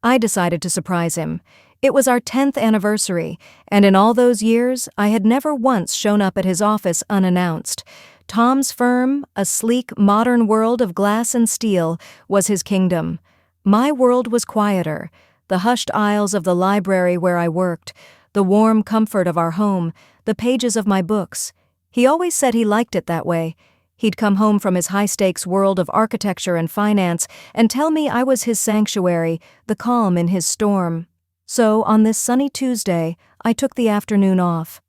I decided to surprise him. It was our 10th anniversary, and in all those years, I had never once shown up at his office unannounced. Tom's firm, a sleek, modern world of glass and steel, was his kingdom. My world was quieter. The hushed aisles of the library where I worked, the warm comfort of our home, the pages of my books. He always said he liked it that way. He'd come home from his high-stakes world of architecture and finance and tell me I was his sanctuary, the calm in his storm. So, on this sunny Tuesday, I took the afternoon off.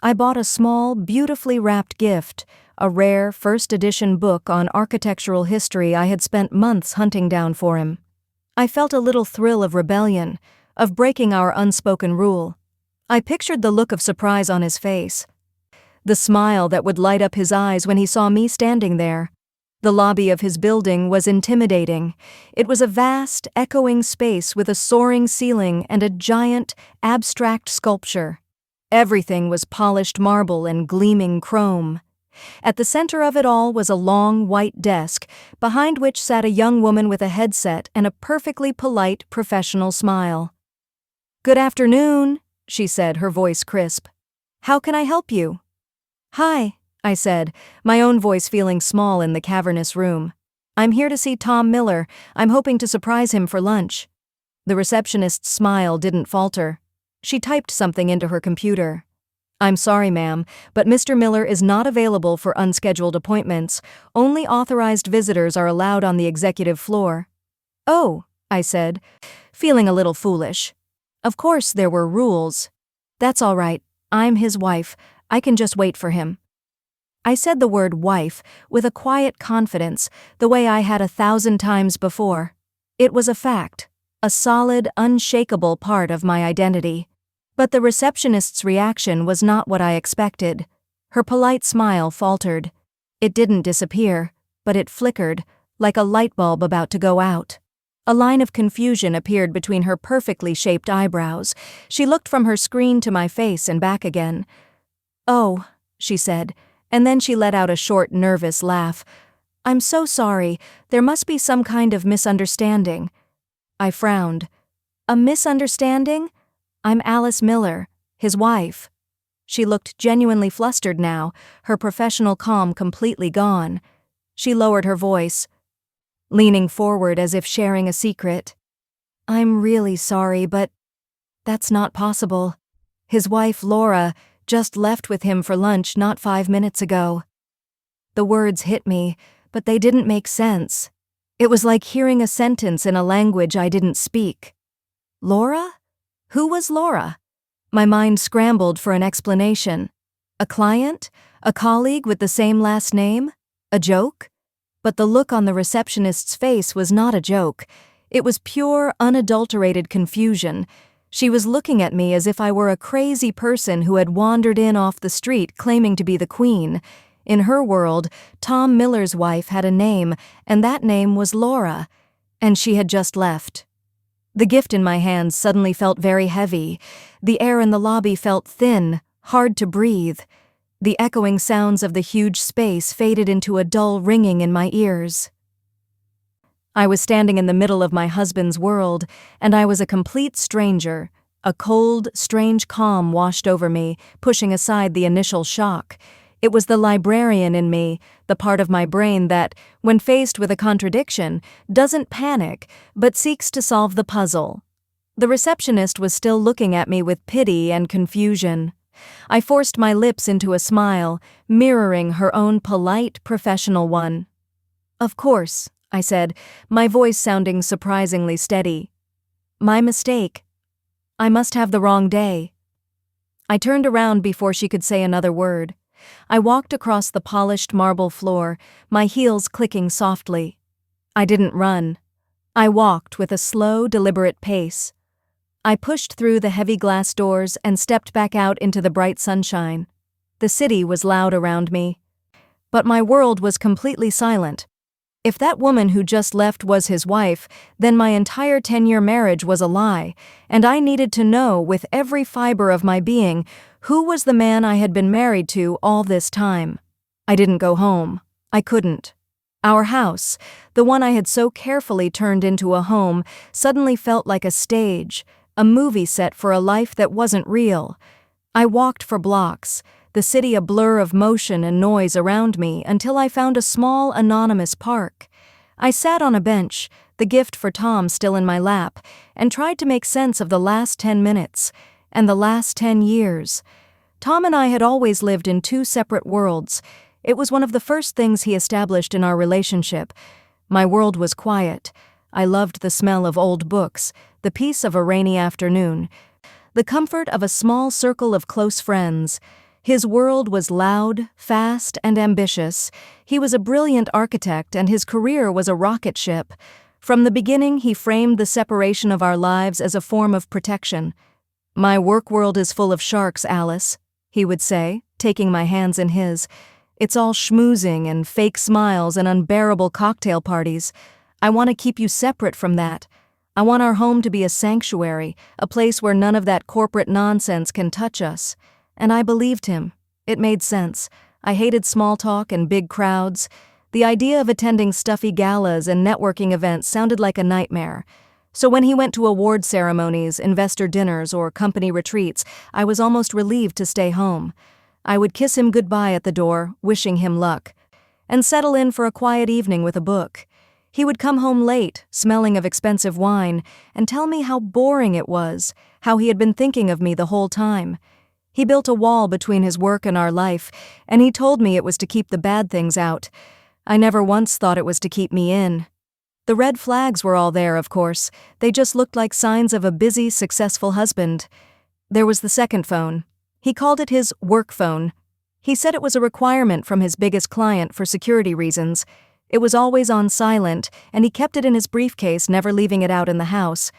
I bought a small, beautifully wrapped gift, a rare first-edition book on architectural history I had spent months hunting down for him. I felt a little thrill of rebellion, of breaking our unspoken rule. I pictured the look of surprise on his face, the smile that would light up his eyes when he saw me standing there. The lobby of his building was intimidating. It was a vast, echoing space with a soaring ceiling and a giant, abstract sculpture. Everything was polished marble and gleaming chrome. At the center of it all was a long, white desk, behind which sat a young woman with a headset and a perfectly polite, professional smile. "Good afternoon," she said, her voice crisp. "How can I help you?" "Hi," I said, my own voice feeling small in the cavernous room. "I'm here to see Tom Miller. I'm hoping to surprise him for lunch." The receptionist's smile didn't falter. She typed something into her computer. "I'm sorry, ma'am, but Mr. Miller is not available for unscheduled appointments. Only authorized visitors are allowed on the executive floor." "Oh," I said, feeling a little foolish. Of course there were rules. "That's all right. I'm his wife. I can just wait for him." I said the word wife with a quiet confidence, the way I had 1,000 times before. It was a fact, a solid, unshakable part of my identity. But the receptionist's reaction was not what I expected. Her polite smile faltered. It didn't disappear, but it flickered, like a light bulb about to go out. A line of confusion appeared between her perfectly shaped eyebrows. She looked from her screen to my face and back again. "Oh," she said, and then she let out a short, nervous laugh. "I'm so sorry. There must be some kind of misunderstanding." I frowned. "A misunderstanding? I'm Alice Miller, his wife." She looked genuinely flustered now, her professional calm completely gone. She lowered her voice, leaning forward as if sharing a secret. "I'm really sorry, but that's not possible. His wife, Laura, just left with him for lunch not 5 minutes ago." The words hit me, but they didn't make sense. It was like hearing a sentence in a language I didn't speak. Laura? Who was Laura? My mind scrambled for an explanation. A client? A colleague with the same last name? A joke? But the look on the receptionist's face was not a joke. It was pure, unadulterated confusion. She was looking at me as if I were a crazy person who had wandered in off the street claiming to be the queen. In her world, Tom Miller's wife had a name, and that name was Laura. And she had just left. The gift in my hands suddenly felt very heavy. The air in the lobby felt thin, hard to breathe. The echoing sounds of the huge space faded into a dull ringing in my ears. I was standing in the middle of my husband's world, and I was a complete stranger. A cold, strange calm washed over me, pushing aside the initial shock. It was the librarian in me, the part of my brain that, when faced with a contradiction, doesn't panic, but seeks to solve the puzzle. The receptionist was still looking at me with pity and confusion. I forced my lips into a smile, mirroring her own polite, professional one. "Of course," I said, my voice sounding surprisingly steady. "My mistake. I must have the wrong day." I turned around before she could say another word. I walked across the polished marble floor, my heels clicking softly. I didn't run. I walked with a slow, deliberate pace. I pushed through the heavy glass doors and stepped back out into the bright sunshine. The city was loud around me. But my world was completely silent. If that woman who just left was his wife, then my entire 10-year marriage was a lie, and I needed to know with every fiber of my being who was the man I had been married to all this time. I didn't go home. I couldn't. Our house, the one I had so carefully turned into a home, suddenly felt like a stage, a movie set for a life that wasn't real. I walked for blocks, the city a blur of motion and noise around me, until I found a small, anonymous park. I sat on a bench, the gift for Tom still in my lap, and tried to make sense of the last 10 minutes, and the last 10 years. Tom and I had always lived in two separate worlds. It was one of the first things he established in our relationship. My world was quiet. I loved the smell of old books, the peace of a rainy afternoon, the comfort of a small circle of close friends. His world was loud, fast, and ambitious. He was a brilliant architect, and his career was a rocket ship. From the beginning, he framed the separation of our lives as a form of protection. "My work world is full of sharks, Alice," he would say, taking my hands in his. "It's all schmoozing and fake smiles and unbearable cocktail parties. I want to keep you separate from that. I want our home to be a sanctuary, a place where none of that corporate nonsense can touch us." And I believed him. It made sense. I hated small talk and big crowds. The idea of attending stuffy galas and networking events sounded like a nightmare. So when he went to award ceremonies, investor dinners, or company retreats, I was almost relieved to stay home. I would kiss him goodbye at the door, wishing him luck, and settle in for a quiet evening with a book. He would come home late, smelling of expensive wine, and tell me how boring it was, how he had been thinking of me the whole time. He built a wall between his work and our life, and he told me it was to keep the bad things out. I never once thought it was to keep me in. The red flags were all there, of course. They just looked like signs of a busy, successful husband. There was the second phone. He called it his work phone. He said it was a requirement from his biggest client for security reasons. It was always on silent, and he kept it in his briefcase, never leaving it out in the house.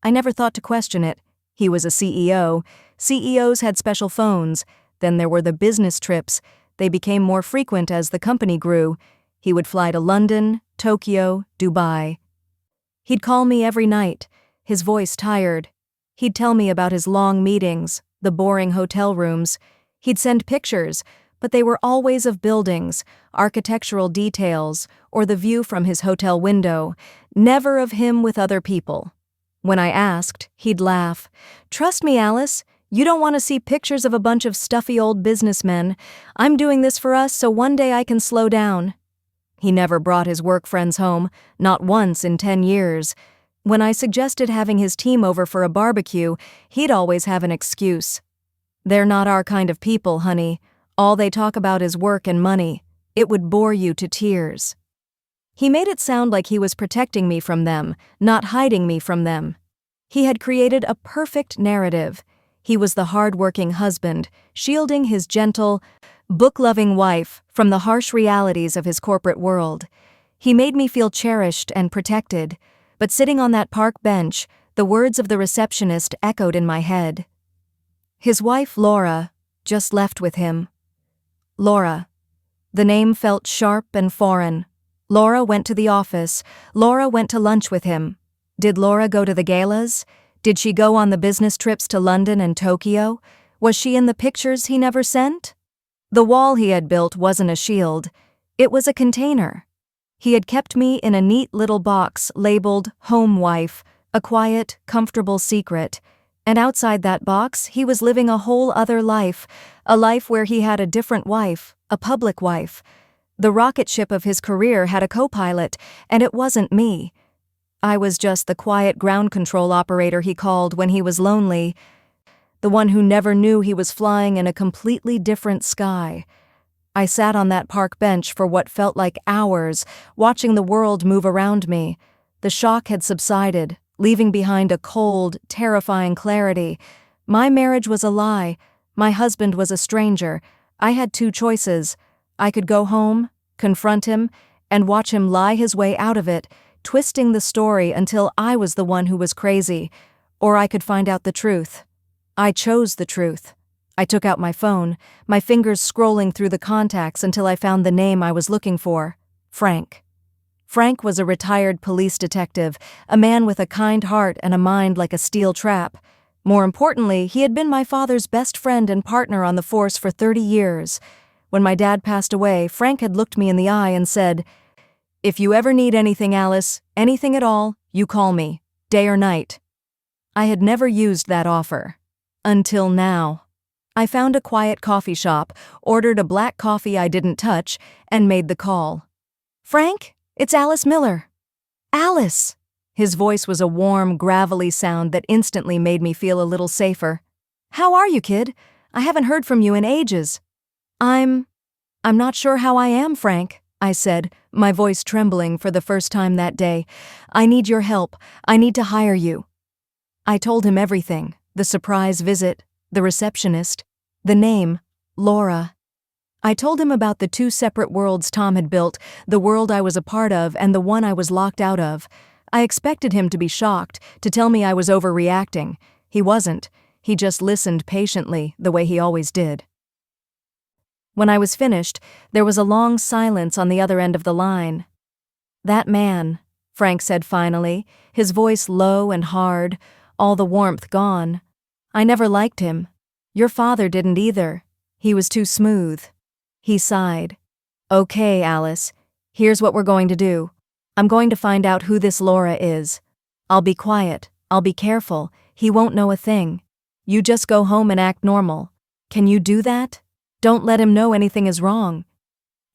I never thought to question it. He was a CEO. CEOs had special phones. Then there were the business trips. They became more frequent as the company grew. He would fly to London, Tokyo, Dubai. He'd call me every night, his voice tired. He'd tell me about his long meetings, the boring hotel rooms. He'd send pictures, but they were always of buildings, architectural details, or the view from his hotel window, never of him with other people. When I asked, he'd laugh. "Trust me, Alice, you don't want to see pictures of a bunch of stuffy old businessmen. I'm doing this for us so one day I can slow down." He never brought his work friends home, not once in 10 years. When I suggested having his team over for a barbecue, he'd always have an excuse. "They're not our kind of people, honey. All they talk about is work and money. It would bore you to tears." He made it sound like he was protecting me from them, not hiding me from them. He had created a perfect narrative. He was the hard-working husband, shielding his gentle, book-loving wife from the harsh realities of his corporate world. He made me feel cherished and protected, but sitting on that park bench, the words of the receptionist echoed in my head. His wife, Laura, just left with him. Laura. The name felt sharp and foreign. Laura went to the office. Laura went to lunch with him. Did Laura go to the galas? Did she go on the business trips to London and Tokyo? Was she in the pictures he never sent? The wall he had built wasn't a shield. It was a container. He had kept me in a neat little box labeled Home Wife, a quiet, comfortable secret. And outside that box, he was living a whole other life, a life where he had a different wife, a public wife. The rocket ship of his career had a co-pilot, and it wasn't me. I was just the quiet ground control operator he called when he was lonely, the one who never knew he was flying in a completely different sky. I sat on that park bench for what felt like hours, watching the world move around me. The shock had subsided, leaving behind a cold, terrifying clarity. My marriage was a lie. My husband was a stranger. I had two choices. I could go home, confront him, and watch him lie his way out of it, twisting the story until I was the one who was crazy, or I could find out the truth. I chose the truth. I took out my phone, my fingers scrolling through the contacts until I found the name I was looking for, Frank. Frank was a retired police detective, a man with a kind heart and a mind like a steel trap. More importantly, he had been my father's best friend and partner on the force for 30 years. When my dad passed away, Frank had looked me in the eye and said, If you ever need anything, Alice, anything at all, you call me, day or night. I had never used that offer. Until now. I found a quiet coffee shop, ordered a black coffee I didn't touch, and made the call. Frank, it's Alice Miller. Alice! His voice was a warm, gravelly sound that instantly made me feel a little safer. How are you, kid? I haven't heard from you in ages. I'm not sure how I am, Frank, I said, my voice trembling for the first time that day. I need your help. I need to hire you. I told him everything, the surprise visit, the receptionist, the name, Laura. I told him about the 2 separate worlds Tom had built, the world I was a part of and the one I was locked out of. I expected him to be shocked, to tell me I was overreacting. He wasn't. He just listened patiently, the way he always did. When I was finished, there was a long silence on the other end of the line. That man, Frank said finally, his voice low and hard, all the warmth gone. I never liked him. Your father didn't either. He was too smooth. He sighed. Okay, Alice, here's what we're going to do. I'm going to find out who this Laura is. I'll be quiet. I'll be careful. He won't know a thing. You just go home and act normal. Can you do that? Don't let him know anything is wrong.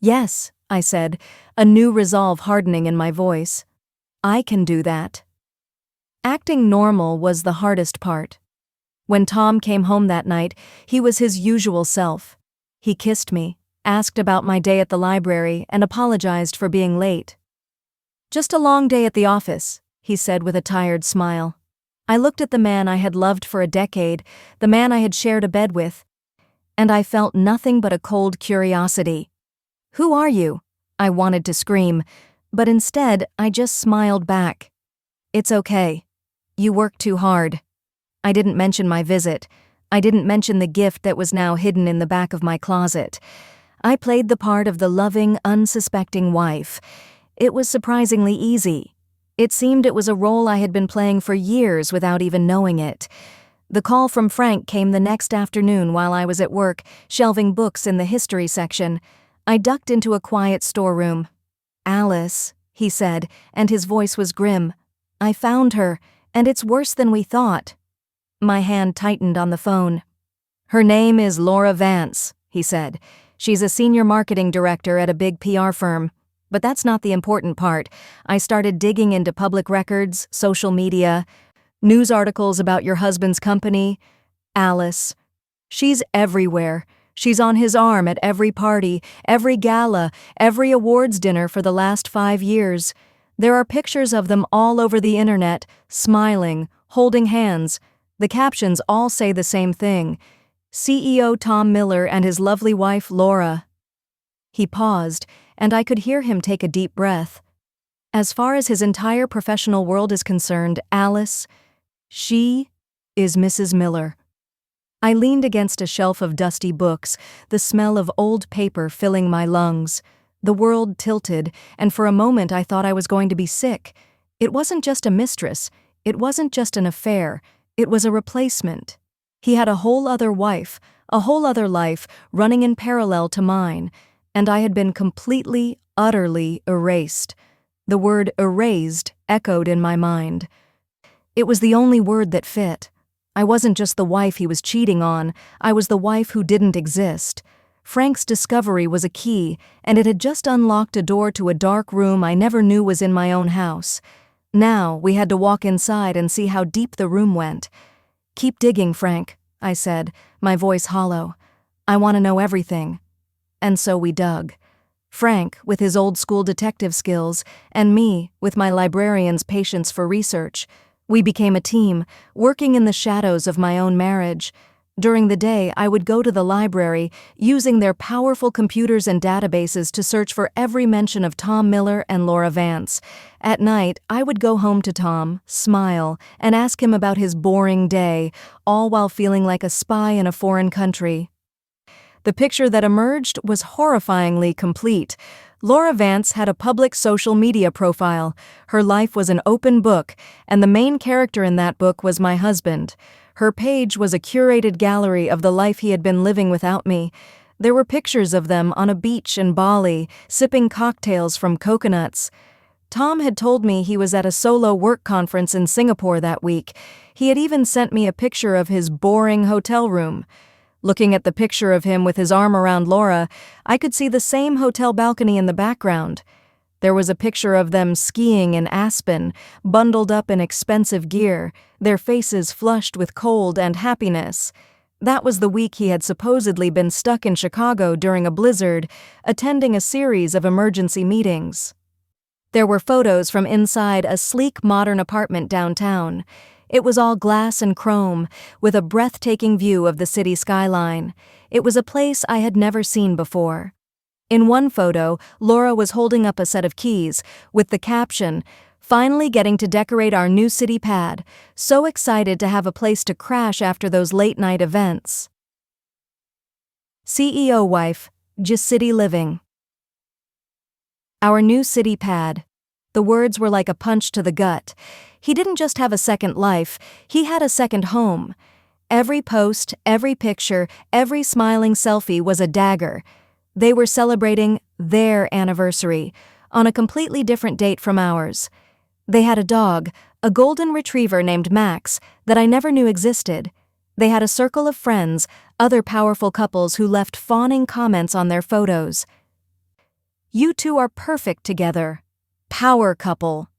Yes, I said, a new resolve hardening in my voice. I can do that. Acting normal was the hardest part. When Tom came home that night, he was his usual self. He kissed me, asked about my day at the library, and apologized for being late. Just a long day at the office, he said with a tired smile. I looked at the man I had loved for a decade, the man I had shared a bed with, and I felt nothing but a cold curiosity. Who are you? I wanted to scream, but instead I just smiled back. It's okay. You work too hard. I didn't mention my visit. I didn't mention the gift that was now hidden in the back of my closet. I played the part of the loving, unsuspecting wife. It was surprisingly easy. It seemed it was a role I had been playing for years without even knowing it. The call from Frank came the next afternoon while I was at work, shelving books in the history section. I ducked into a quiet storeroom. Alice, he said, and his voice was grim. I found her, and it's worse than we thought. My hand tightened on the phone. Her name is Laura Vance, he said. She's a senior marketing director at a big PR firm. But that's not the important part. I started digging into public records, social media, news articles about your husband's company. Alice. She's everywhere. She's on his arm at every party, every gala, every awards dinner for the last 5 years. There are pictures of them all over the internet, smiling, holding hands. The captions all say the same thing. CEO Tom Miller and his lovely wife Laura. He paused, and I could hear him take a deep breath. As far as his entire professional world is concerned, Alice, she is Mrs. Miller. I leaned against a shelf of dusty books, the smell of old paper filling my lungs. The world tilted, and for a moment I thought I was going to be sick. It wasn't just a mistress. It wasn't just an affair. It was a replacement. He had a whole other wife, a whole other life, running in parallel to mine, and I had been completely, utterly erased. The word erased echoed in my mind. It was the only word that fit. I wasn't just the wife he was cheating on, I was the wife who didn't exist. Frank's discovery was a key, and it had just unlocked a door to a dark room I never knew was in my own house. Now we had to walk inside and see how deep the room went. Keep digging, Frank, I said, my voice hollow. I want to know everything. And so we dug. Frank, with his old-school detective skills, and me, with my librarian's patience for research. We became a team, working in the shadows of my own marriage. During the day, I would go to the library, using their powerful computers and databases to search for every mention of Tom Miller and Laura Vance. At night, I would go home to Tom, smile, and ask him about his boring day, all while feeling like a spy in a foreign country. The picture that emerged was horrifyingly complete. Laura Vance had a public social media profile. Her life was an open book, and the main character in that book was my husband. Her page was a curated gallery of the life he had been living without me. There were pictures of them on a beach in Bali, sipping cocktails from coconuts. Tom had told me he was at a solo work conference in Singapore that week. He had even sent me a picture of his boring hotel room. Looking at the picture of him with his arm around Laura, I could see the same hotel balcony in the background. There was a picture of them skiing in Aspen, bundled up in expensive gear, their faces flushed with cold and happiness. That was the week he had supposedly been stuck in Chicago during a blizzard, attending a series of emergency meetings. There were photos from inside a sleek modern apartment downtown. It was all glass and chrome, with a breathtaking view of the city skyline. It was a place I had never seen before. In one photo, Laura was holding up a set of keys, with the caption, "Finally getting to decorate our new city pad. So excited to have a place to crash after those late-night events." CEO wife, just city living. Our new city pad. The words were like a punch to the gut. He didn't just have a second life, he had a second home. Every post, every picture, every smiling selfie was a dagger. They were celebrating their anniversary, on a completely different date from ours. They had a dog, a golden retriever named Max, that I never knew existed. They had a circle of friends, other powerful couples who left fawning comments on their photos. "You two are perfect together. Power couple."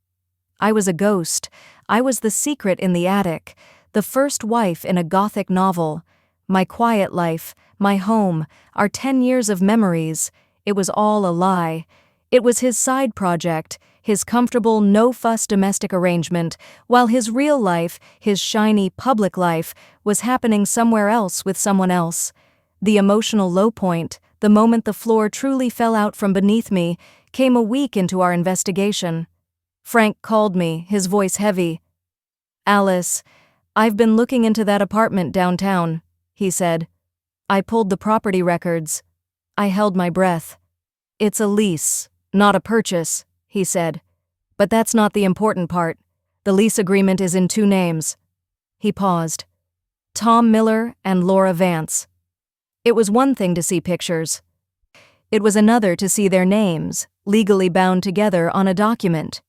I was a ghost. I was the secret in the attic, the first wife in a Gothic novel. My quiet life, my home, our 10 years of memories, it was all a lie. It was his side project, his comfortable, no-fuss domestic arrangement, while his real life, his shiny public life, was happening somewhere else with someone else. The emotional low point, the moment the floor truly fell out from beneath me, came a week into our investigation. Frank called me, his voice heavy. "Alice, I've been looking into that apartment downtown," he said. I pulled the property records. I held my breath. "It's a lease, not a purchase," he said. "But that's not the important part. The lease agreement is in 2 names. He paused. Tom Miller and Laura Vance. It was one thing to see pictures. It was another to see their names, legally bound together on a document.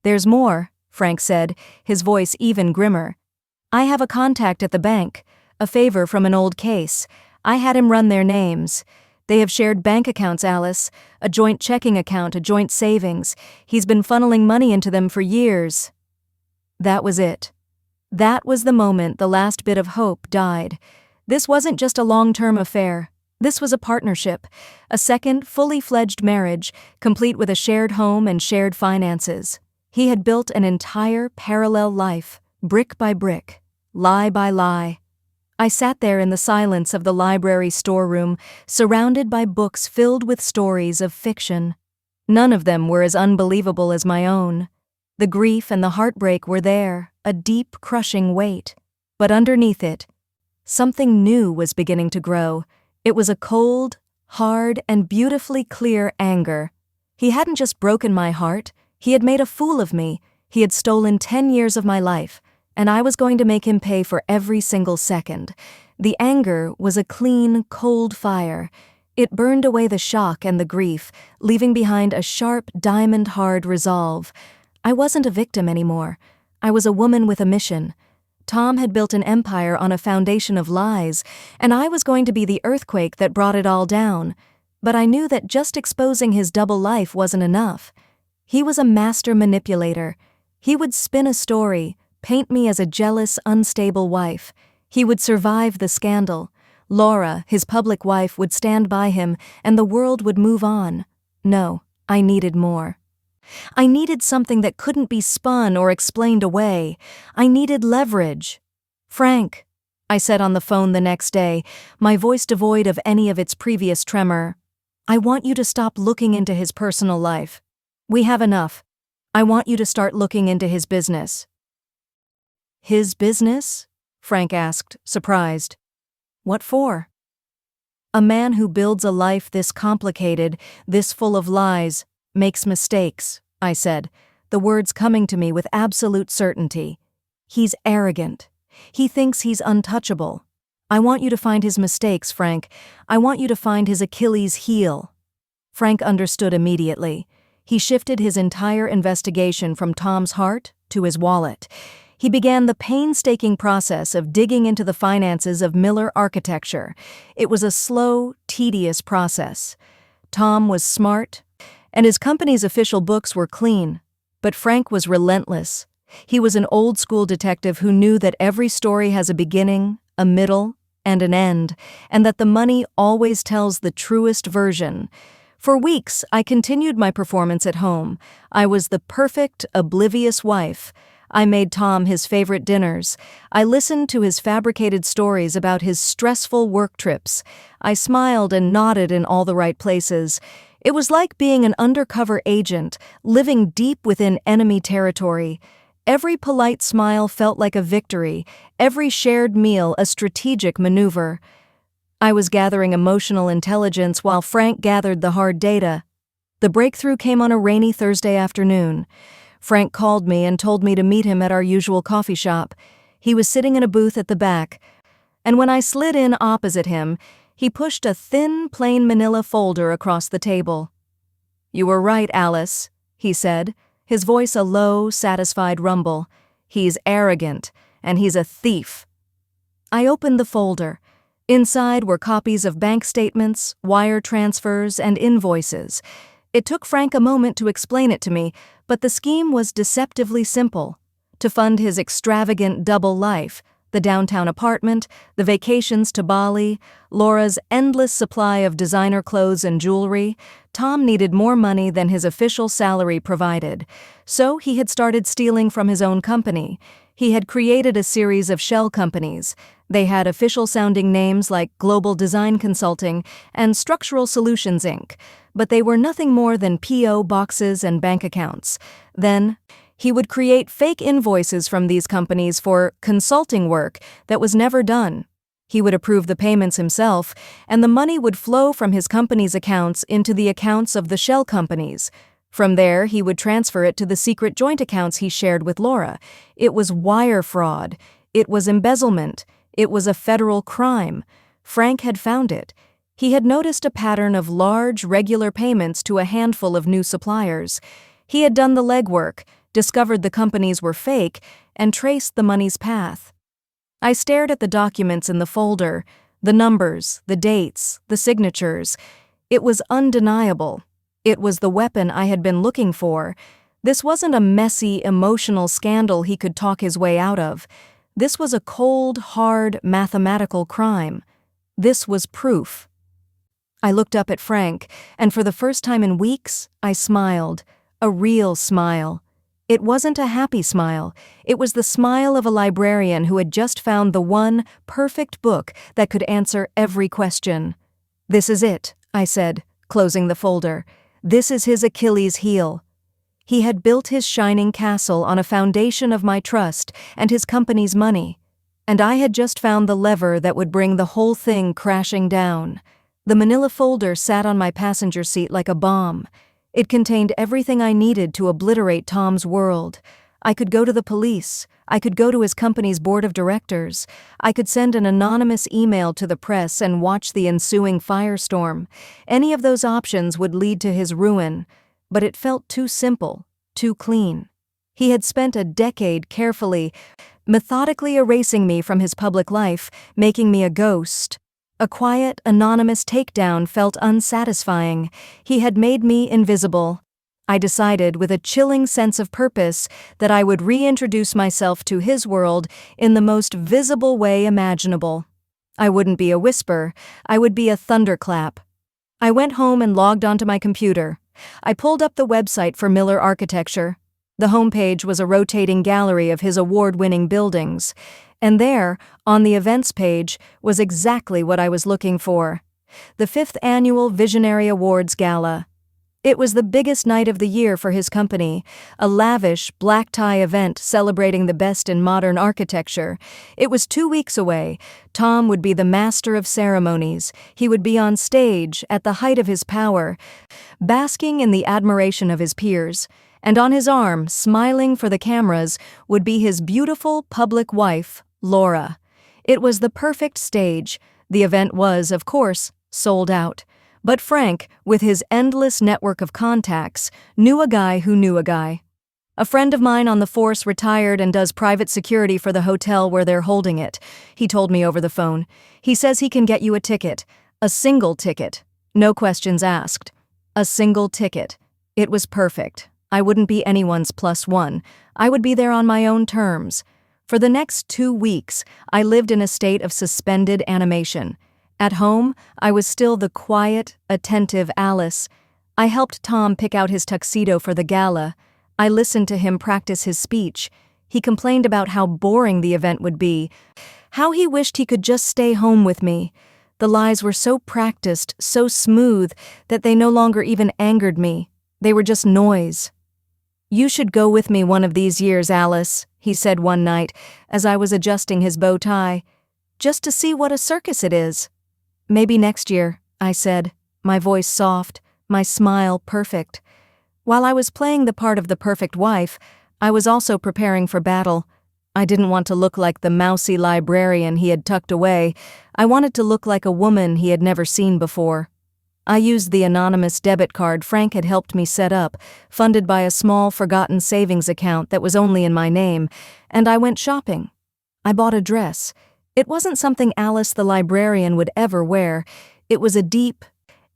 "There's more," Frank said, his voice even grimmer. "I have a contact at the bank, a favor from an old case. I had him run their names. They have shared bank accounts, Alice, a joint checking account, a joint savings. He's been funneling money into them for years." That was it. That was the moment the last bit of hope died. This wasn't just a long-term affair. This was a partnership, a second, fully fledged marriage, complete with a shared home and shared finances. He had built an entire parallel life, brick by brick, lie by lie. I sat there in the silence of the library storeroom, surrounded by books filled with stories of fiction. None of them were as unbelievable as my own. The grief and the heartbreak were there, a deep, crushing weight. But underneath it, something new was beginning to grow. It was a cold, hard, and beautifully clear anger. He hadn't just broken my heart, he had made a fool of me. He had stolen 10 years of my life, and I was going to make him pay for every single second. The anger was a clean, cold fire. It burned away the shock and the grief, leaving behind a sharp, diamond-hard resolve. I wasn't a victim anymore. I was a woman with a mission. Tom had built an empire on a foundation of lies, and I was going to be the earthquake that brought it all down. But I knew that just exposing his double life wasn't enough. He was a master manipulator. He would spin a story, paint me as a jealous, unstable wife. He would survive the scandal. Laura, his public wife, would stand by him, and the world would move on. No, I needed more. I needed something that couldn't be spun or explained away. I needed leverage. "Frank," I said on the phone the next day, my voice devoid of any of its previous tremor, "I want you to stop looking into his personal life. We have enough. I want you to start looking into his business." "His business?" Frank asked, surprised. "What for?" "A man who builds a life this complicated, this full of lies, makes mistakes," I said, the words coming to me with absolute certainty. "He's arrogant. He thinks he's untouchable. I want you to find his mistakes, Frank. I want you to find his Achilles heel." Frank understood immediately. He shifted his entire investigation from Tom's heart to his wallet. He began the painstaking process of digging into the finances of Miller Architecture. It was a slow, tedious process. Tom was smart, and his company's official books were clean. But Frank was relentless. He was an old-school detective who knew that every story has a beginning, a middle, and an end, and that the money always tells the truest version. For weeks, I continued my performance at home. I was the perfect, oblivious wife. I made Tom his favorite dinners. I listened to his fabricated stories about his stressful work trips. I smiled and nodded in all the right places. It was like being an undercover agent, living deep within enemy territory. Every polite smile felt like a victory, every shared meal a strategic maneuver. I was gathering emotional intelligence while Frank gathered the hard data. The breakthrough came on a rainy Thursday afternoon. Frank called me and told me to meet him at our usual coffee shop. He was sitting in a booth at the back, and when I slid in opposite him, he pushed a thin, plain manila folder across the table. "You were right, Alice," he said, his voice a low, satisfied rumble. "He's arrogant, and he's a thief." I opened the folder. Inside were copies of bank statements, wire transfers, and invoices. It took Frank a moment to explain it to me, but the scheme was deceptively simple. To fund his extravagant double life, the downtown apartment, the vacations to Bali, Laura's endless supply of designer clothes and jewelry, Tom needed more money than his official salary provided. So he had started stealing from his own company. He had created a series of shell companies. They had official-sounding names like Global Design Consulting and Structural Solutions, Inc., but they were nothing more than P.O. boxes and bank accounts. Then, he would create fake invoices from these companies for consulting work that was never done. He would approve the payments himself, and the money would flow from his company's accounts into the accounts of the shell companies. From there, he would transfer it to the secret joint accounts he shared with Laura. It was wire fraud. It was embezzlement. It was a federal crime. Frank had found it. He had noticed a pattern of large, regular payments to a handful of new suppliers. He had done the legwork, discovered the companies were fake, and traced the money's path. I stared at the documents in the folder, the numbers, the dates, the signatures. It was undeniable. It was the weapon I had been looking for. This wasn't a messy, emotional scandal he could talk his way out of. This was a cold, hard, mathematical crime. This was proof. I looked up at Frank, and for the first time in weeks, I smiled. A real smile. It wasn't a happy smile. It was the smile of a librarian who had just found the one perfect book that could answer every question. "This is it," I said, closing the folder. "This is his Achilles heel." He had built his shining castle on a foundation of my trust and his company's money, and I had just found the lever that would bring the whole thing crashing down. The manila folder sat on my passenger seat like a bomb. It contained everything I needed to obliterate Tom's world. I could go to the police. I could go to his company's board of directors. I could send an anonymous email to the press and watch the ensuing firestorm. Any of those options would lead to his ruin. But it felt too simple, too clean. He had spent a decade carefully, methodically erasing me from his public life, making me a ghost. A quiet, anonymous takedown felt unsatisfying. He had made me invisible. I decided, with a chilling sense of purpose, that I would reintroduce myself to his world in the most visible way imaginable. I wouldn't be a whisper. I would be a thunderclap. I went home and logged onto my computer. I pulled up the website for Miller Architecture. The homepage was a rotating gallery of his award-winning buildings. And there, on the events page, was exactly what I was looking for. The 5th Annual Visionary Awards Gala. It was the biggest night of the year for his company, a lavish, black-tie event celebrating the best in modern architecture. It was 2 weeks away. Tom would be the master of ceremonies. He would be on stage, at the height of his power, basking in the admiration of his peers. And on his arm, smiling for the cameras, would be his beautiful public wife, Laura. It was the perfect stage. The event was, of course, sold out. But Frank, with his endless network of contacts, knew a guy who knew a guy. A friend of mine on the force retired and does private security for the hotel where they're holding it. He told me over the phone. He says he can get you a ticket. A single ticket. No questions asked. A single ticket. It was perfect. I wouldn't be anyone's plus one. I would be there on my own terms. For the next 2 weeks, I lived in a state of suspended animation. At home, I was still the quiet, attentive Alice. I helped Tom pick out his tuxedo for the gala. I listened to him practice his speech. He complained about how boring the event would be, how he wished he could just stay home with me. The lies were so practiced, so smooth, that they no longer even angered me. They were just noise. "You should go with me one of these years, Alice," he said one night as I was adjusting his bow tie, "just to see what a circus it is." "Maybe next year," I said, my voice soft, my smile perfect. While I was playing the part of the perfect wife, I was also preparing for battle. I didn't want to look like the mousy librarian he had tucked away. I wanted to look like a woman he had never seen before. I used the anonymous debit card Frank had helped me set up, funded by a small, forgotten savings account that was only in my name, and I went shopping. I bought a dress. It wasn't something Alice the librarian would ever wear. It was a deep,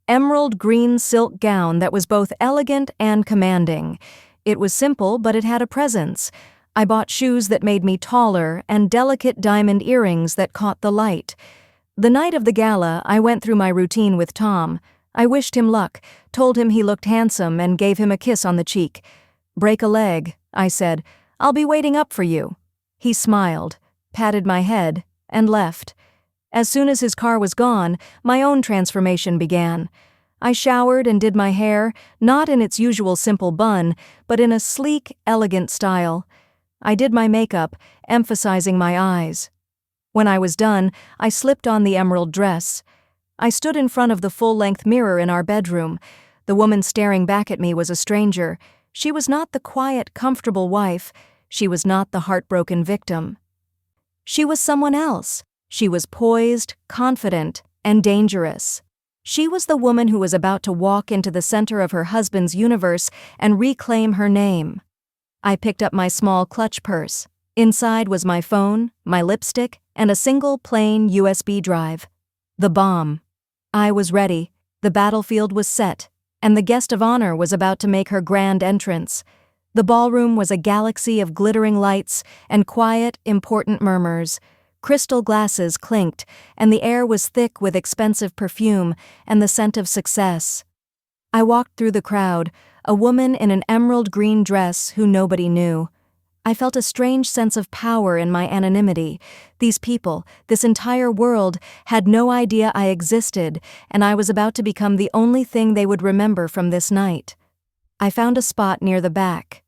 emerald green silk gown that was both elegant and commanding. It was simple, but it had a presence. I bought shoes that made me taller and delicate diamond earrings that caught the light. The night of the gala, I went through my routine with Tom. I wished him luck, told him he looked handsome, and gave him a kiss on the cheek. "Break a leg," I said. "I'll be waiting up for you." He smiled, patted my head, and left. As soon as his car was gone, my own transformation began. I showered and did my hair, not in its usual simple bun, but in a sleek, elegant style. I did my makeup, emphasizing my eyes. When I was done, I slipped on the emerald dress. I stood in front of the full-length mirror in our bedroom. The woman staring back at me was a stranger. She was not the quiet, comfortable wife. She was not the heartbroken victim. She was someone else. She was poised, confident, and dangerous. She was the woman who was about to walk into the center of her husband's universe and reclaim her name. I picked up my small clutch purse. Inside was my phone, my lipstick, and a single plain USB drive. The bomb. I was ready. The battlefield was set, and the guest of honor was about to make her grand entrance. The ballroom was a galaxy of glittering lights and quiet, important murmurs. Crystal glasses clinked, and the air was thick with expensive perfume and the scent of success. I walked through the crowd, a woman in an emerald green dress who nobody knew. I felt a strange sense of power in my anonymity. These people, this entire world, had no idea I existed, and I was about to become the only thing they would remember from this night. I found a spot near the back,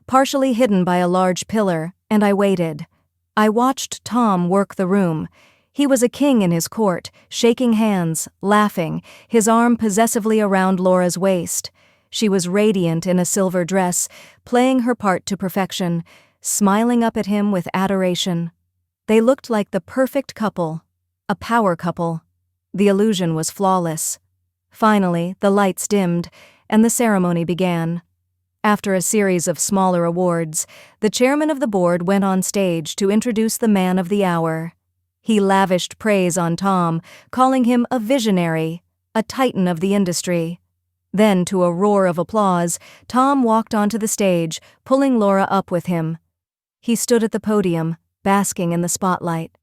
partially hidden by a large pillar, and I waited. I watched Tom work the room. He was a king in his court, shaking hands, laughing, his arm possessively around Laura's waist. She was radiant in a silver dress, playing her part to perfection, smiling up at him with adoration. They looked like the perfect couple, a power couple. The illusion was flawless. Finally, the lights dimmed, and the ceremony began. After a series of smaller awards, the chairman of the board went on stage to introduce the man of the hour. He lavished praise on Tom, calling him a visionary, a titan of the industry. Then, to a roar of applause, Tom walked onto the stage, pulling Laura up with him. He stood at the podium, basking in the spotlight.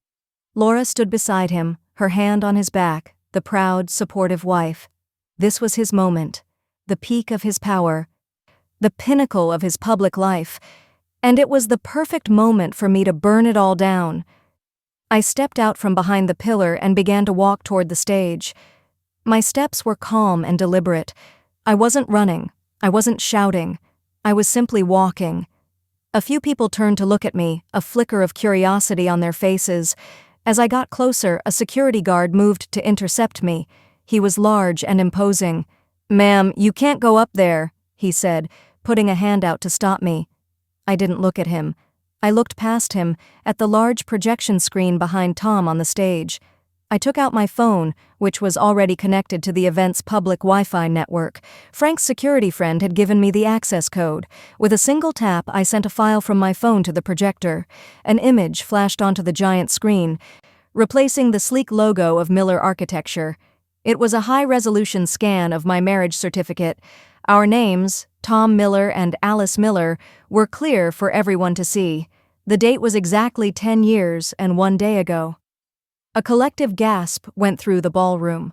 Laura stood beside him, her hand on his back, the proud, supportive wife. This was his moment, the peak of his power, the pinnacle of his public life, and it was the perfect moment for me to burn it all down. I stepped out from behind the pillar and began to walk toward the stage. My steps were calm and deliberate. I wasn't running. I wasn't shouting. I was simply walking. A few people turned to look at me, a flicker of curiosity on their faces. As I got closer, a security guard moved to intercept me. He was large and imposing. "Ma'am, you can't go up there," he said, putting a hand out to stop me. I didn't look at him. I looked past him, at the large projection screen behind Tom on the stage. I took out my phone, which was already connected to the event's public Wi-Fi network. Frank's security friend had given me the access code. With a single tap, I sent a file from my phone to the projector. An image flashed onto the giant screen, replacing the sleek logo of Miller Architecture. It was a high-resolution scan of my marriage certificate. Our names, Tom Miller and Alice Miller, were clear for everyone to see. The date was exactly 10 years and 1 day ago. A collective gasp went through the ballroom.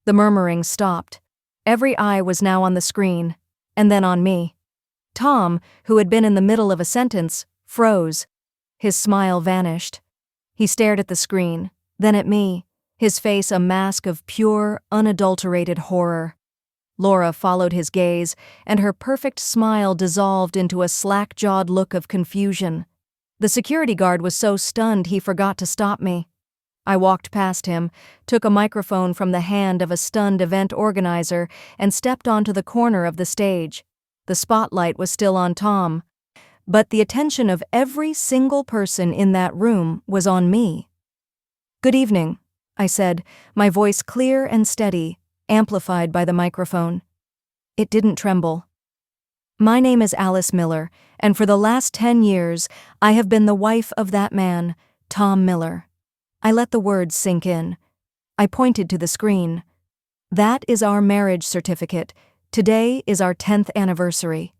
The murmuring stopped. Every eye was now on the screen, and then on me. Tom, who had been in the middle of a sentence, froze. His smile vanished. He stared at the screen, then at me, his face a mask of pure, unadulterated horror. Laura followed his gaze, and her perfect smile dissolved into a slack-jawed look of confusion. The security guard was so stunned he forgot to stop me. I walked past him, took a microphone from the hand of a stunned event organizer, and stepped onto the corner of the stage. The spotlight was still on Tom, but the attention of every single person in that room was on me. "Good evening," I said, my voice clear and steady, amplified by the microphone. It didn't tremble. "My name is Alice Miller, and for the last 10 years, I have been the wife of that man, Tom Miller." I let the words sink in. I pointed to the screen. "That is our marriage certificate. Today is our 10th anniversary."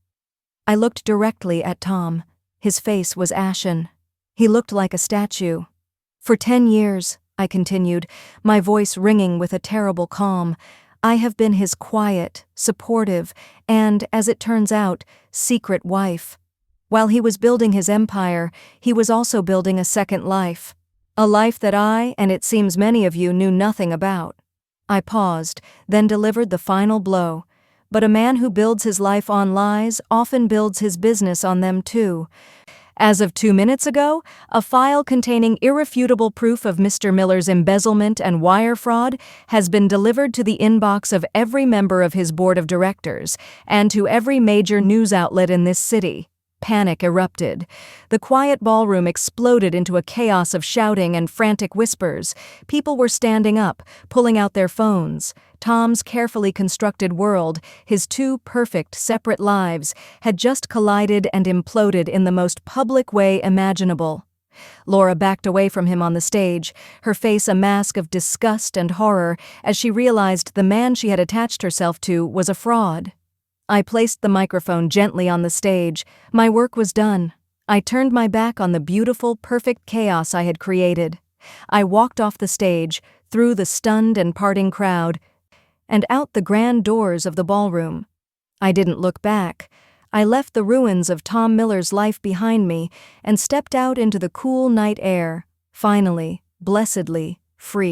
I looked directly at Tom. His face was ashen. He looked like a statue. "For 10 years, I continued, my voice ringing with a terrible calm, I have been his quiet, supportive, and, as it turns out, secret wife. While he was building his empire, he was also building a second life. A life that I, and it seems many of you, knew nothing about." I paused, then delivered the final blow. "But a man who builds his life on lies often builds his business on them too. As of 2 minutes ago, a file containing irrefutable proof of Mr. Miller's embezzlement and wire fraud has been delivered to the inbox of every member of his board of directors and to every major news outlet in this city." Panic erupted. The quiet ballroom exploded into a chaos of shouting and frantic whispers. People were standing up, pulling out their phones. Tom's carefully constructed world, his 2 perfect, separate lives, had just collided and imploded in the most public way imaginable. Laura backed away from him on the stage, her face a mask of disgust and horror as she realized the man she had attached herself to was a fraud. I placed the microphone gently on the stage. My work was done. I turned my back on the beautiful, perfect chaos I had created. I walked off the stage, through the stunned and parting crowd, and out the grand doors of the ballroom. I didn't look back. I left the ruins of Tom Miller's life behind me and stepped out into the cool night air, finally, blessedly, free.